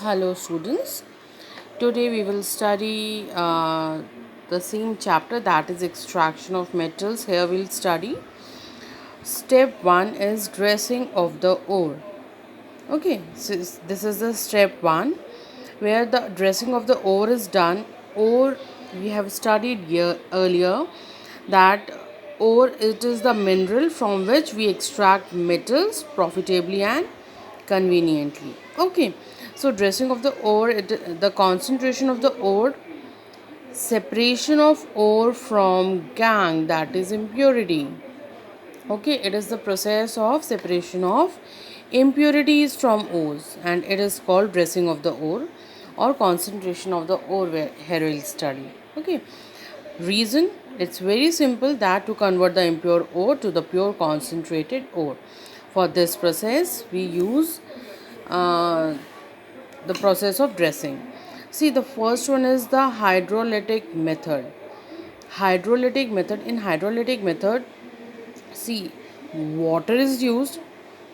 Hello, students. Today we will study the same chapter, that is extraction of metals. Here we'll study step 1 is dressing of the ore. Okay, so this is the step 1 where the dressing of the ore is done. Ore, we have studied earlier that ore, it is the mineral from which we extract metals profitably and conveniently. Okay, so dressing of the ore, the concentration of the ore, separation of ore from gangue, that is impurity. Okay, it is the process of separation of impurities from ores, and it is called dressing of the ore or concentration of the ore, where here we'll study. Okay, reason, it's very simple, that to convert the impure ore to the pure concentrated ore. For this process we use uh, the process of dressing. See, the first one is the hydrolytic method. Hydrolytic method, in hydrolytic method, see, water is used,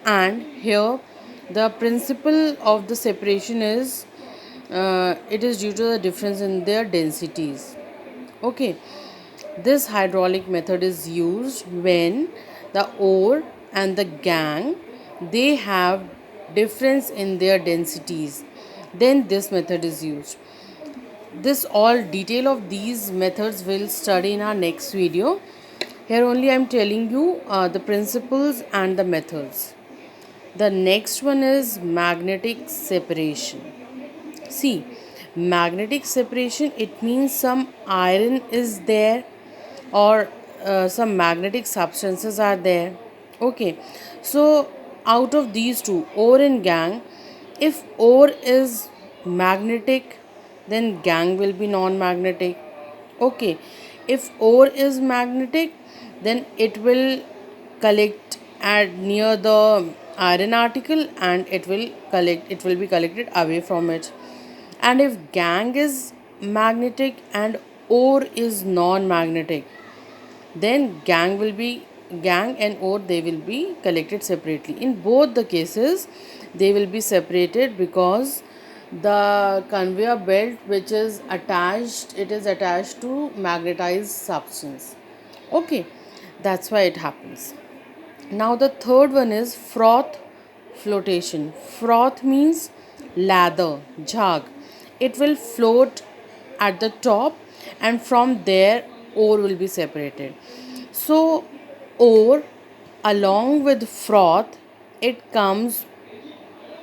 and here the principle of the separation is it is due to the difference in their densities. Okay, this hydraulic method is used when the ore and the gangue, they have difference in their densities, then this method is used. This all detail of these methods we'll study in our next video. Here only I'm telling you the principles and the methods. The next one is magnetic separation. See, magnetic separation, it means some iron is there, or some magnetic substances are there. Okay, so out of these two, ore and gangue, if ore is magnetic, then gangue will be non-magnetic. Okay, if ore is magnetic, then it will collect at near the iron article, and it will be collected away from it. And if gangue is magnetic and ore is non-magnetic, then gangue and ore, they will be collected separately. In both the cases they will be separated because the conveyor belt which is attached, it is attached to magnetized substance. Okay, that's why it happens. Now the third one is froth flotation. Froth means lather, jug. It will float at the top, and from there ore will be separated. So ore along with froth, it comes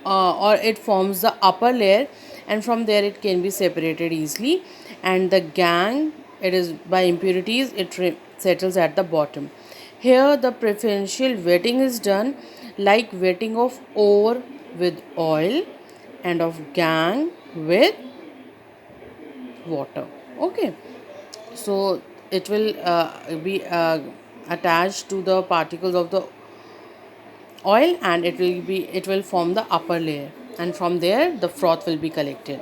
or it forms the upper layer, and from there it can be separated easily, and the gangue, it is by impurities, it settles at the bottom. Here the preferential wetting is done, like wetting of ore with oil and of gangue with water. Okay, so it will be attached to the particles of the oil, and it will form the upper layer, and from there the froth will be collected.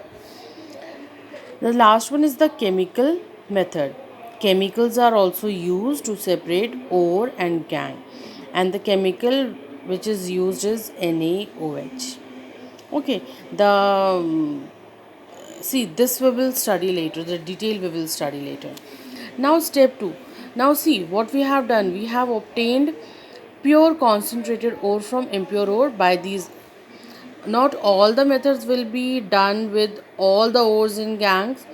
The last one is the chemical method. Chemicals are also used to separate ore and gangue, and the chemical which is used is NaOH. Okay, the see, this we will study later, the detail we will study later. Now step 2. Now see what we have done, we have obtained pure concentrated ore from impure ore by these. Not all the methods will be done with all the ores in gangues.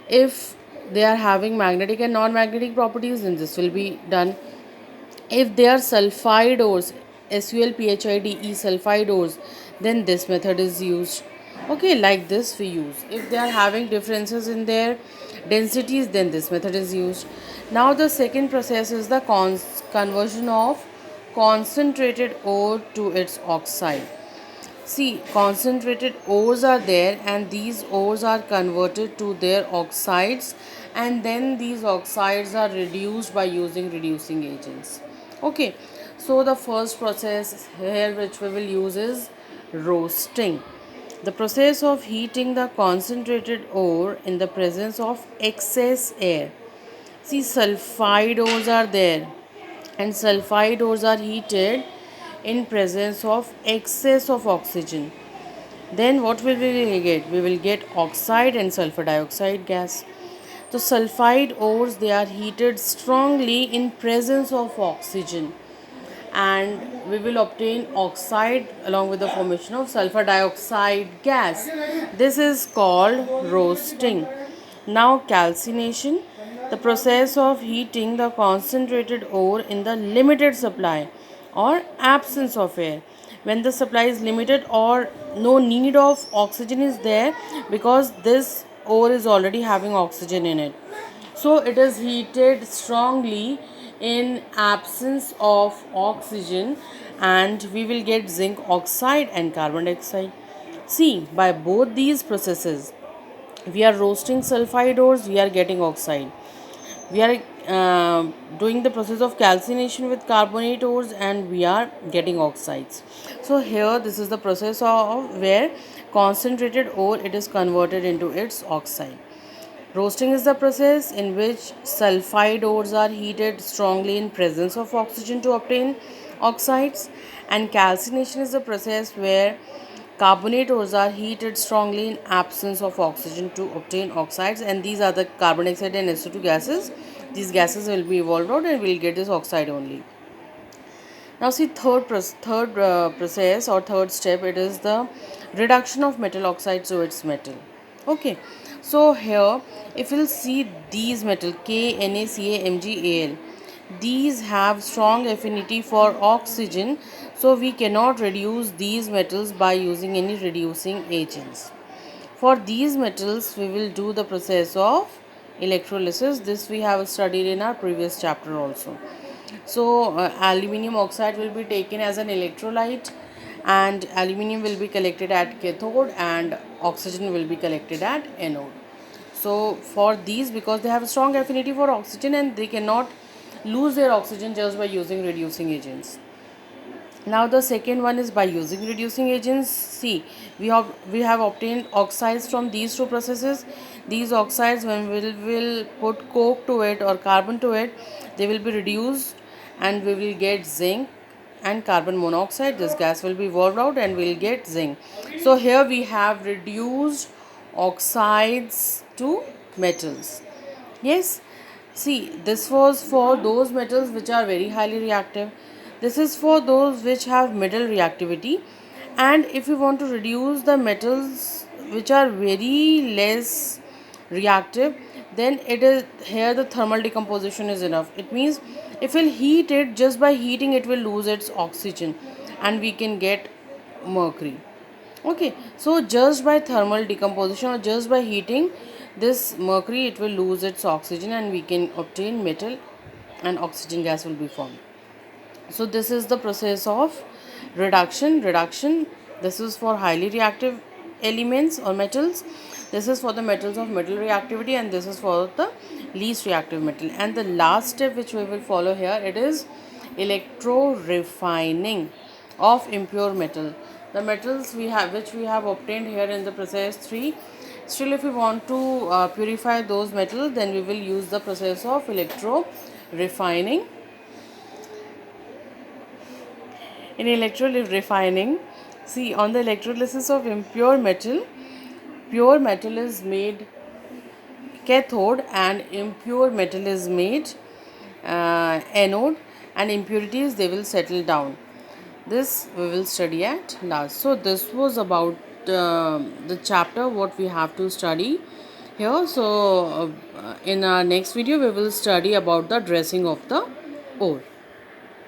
If they are having magnetic and non-magnetic properties, then this will be done. If they are sulfide ores, SULPHIDE sulfide ores, then this method is used. Okay, like this we use. If they are having differences in their densities, then this method is used. Now the second process is the conversion of concentrated ore to its oxide. See, concentrated ores are there, and these ores are converted to their oxides, and then these oxides are reduced by using reducing agents. Okay, so the first process here which we will use is roasting. The process of heating the concentrated ore in the presence of excess air. See, sulfide ores are there, and sulfide ores are heated in presence of excess of oxygen. Then what will we get? We will get oxide and sulfur dioxide gas. The sulfide ores, they are heated strongly in presence of oxygen, and we will obtain oxide along with the formation of sulfur dioxide gas. This is called roasting. Now calcination, the process of heating the concentrated ore in the limited supply or absence of air. When the supply is limited or no need of oxygen is there, because this ore is already having oxygen in it, so it is heated strongly in absence of oxygen, and we will get zinc oxide and carbon dioxide. See, by both these processes, we are roasting sulfide ores, we are getting oxide. We are doing the process of calcination with carbonate ores, and we are getting oxides. So here this is the process of where concentrated ore, it is converted into its oxide. Roasting is the process in which sulfide ores are heated strongly in presence of oxygen to obtain oxides, and calcination is the process where carbonate ores are heated strongly in absence of oxygen to obtain oxides, and these are the carbon dioxide and SO2 gases. These gases will be evolved out and we will get this oxide only. Now see, third process or third step, it is the reduction of metal oxide to its metal. Okay, so here if you'll see these metal KNaCaMgAl, these have strong affinity for oxygen, so we cannot reduce these metals by using any reducing agents. For these metals, we will do the process of electrolysis. This we have studied in our previous chapter also. So, aluminium oxide will be taken as an electrolyte, and aluminium will be collected at cathode, and oxygen will be collected at anode. So, for these, because they have a strong affinity for oxygen and they cannot lose their oxygen just by using reducing agents. Now the second one is by using reducing agents. See, we have obtained oxides from these two processes. These oxides, when we will put coke to it or carbon to it, they will be reduced and we will get zinc and carbon monoxide. This gas will be evolved out and we will get zinc. So here we have reduced oxides to metals. Yes, see, this was for those metals which are very highly reactive. This is for those which have middle reactivity. And if you want to reduce the metals which are very less reactive, then it is here the thermal decomposition is enough. It means if we'll heat it, just by heating it will lose its oxygen and we can get mercury. Okay, so just by thermal decomposition or just by heating this mercury, it will lose its oxygen and we can obtain metal and oxygen gas will be formed. So this is the process of reduction. This is for highly reactive elements or metals. This is for the metals of middle reactivity, and this is for the least reactive metal. And the last step which we will follow here, it is electro refining of impure metal. The metals we have, which we have obtained here in the process 3, still if we want to purify those metals, then we will use the process of electro refining. In electro-refining, see, on the electrolysis of impure metal, pure metal is made cathode and impure metal is made anode, and impurities, they will settle down. This we will study at last. So this was about the chapter what we have to study here. So in our next video we will study about the dressing of the ore.